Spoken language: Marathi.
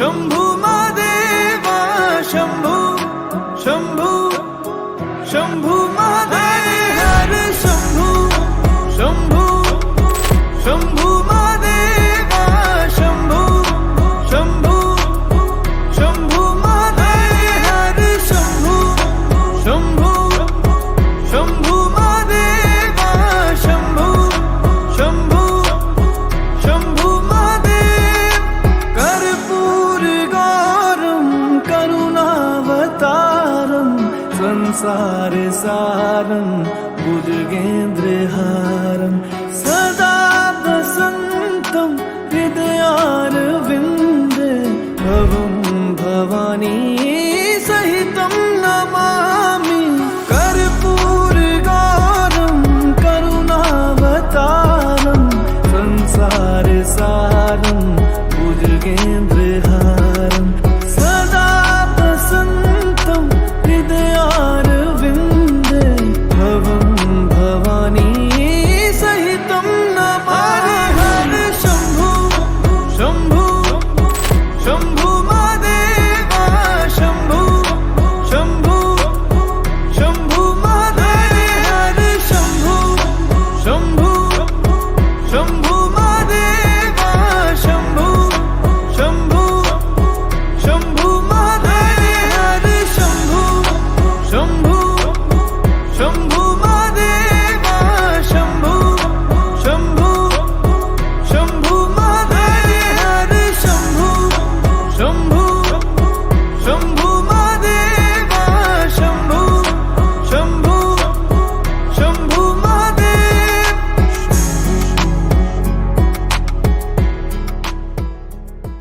शंभू महादेवा शंभू शंभू शंभू महादेव हर शंभू शंभू शंभू महादेवा शंभू शंभू शंभू महादेव हर शंभू शंभू शंभू महादेवा शंभू शंभू शंभू महादेव कर्पूर गौरम करुणावतारम संसार सारं भुजगेंद्रहारं